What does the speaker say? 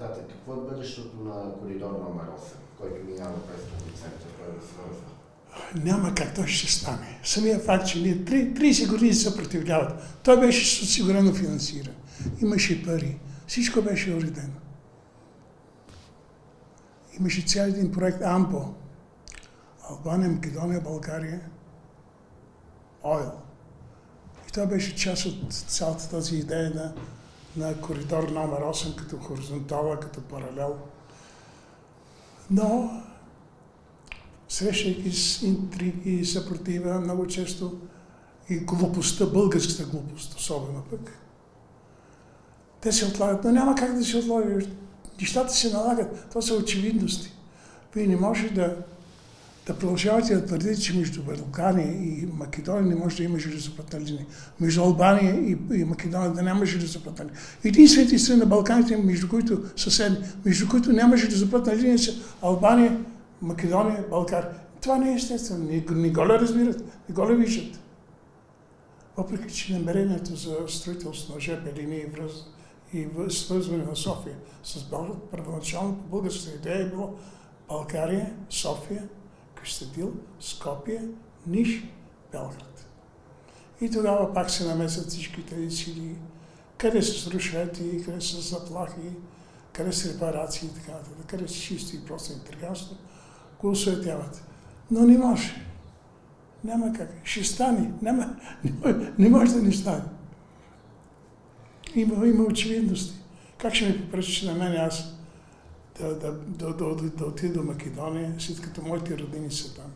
нататък, какво е бъдещето на коридор номер 8, който минава през продуцента, той да свързва? Няма как той ще стане. Самия факт, че ние 30 години се съпротивляват. Той беше осигурено финансиране. Имаше пари. Всичко беше уредено. Имаше цял един проект АМПО. Албания, Македония, България. Ойл. И това беше част от цялата тази идея на коридор номер 8 като хоризонтала, като паралел. Но, срещайки с интриги и съпротива, много често и глупостта, българската глупост, особено пък, те се отлагат, но няма как да се отлагат. Нещата се налагат. Това са очевидности. Вие не може да продължавате да твърдите, че между Балкания и Македония не може да има железопътна линия. Между Албания и Македония да няма железопътна линия. Единствените страни на Балканите, между които няма железопътна линия, са Албания, Македония, България. Това не е естествено. Не го ли разбират, не го ли виждат. Въпреки че намерението за строителство на ЖП линии и свързване на София с първоначално по българската идея е било България, София, Кюстендил, Скопие, Ниш, Белград. И тогава пак се намесят всички тези сили, къде са срушвети, къде са заплахи, къде са репарации и така нататък, къде са чисто и просто интриганство, го осуетяват. Но не може. Няма как. Ще стане. Не може да не стане. Има очевидности. Как ще ми попречиш на мен аз да отида до Македония, след като моите родини са там?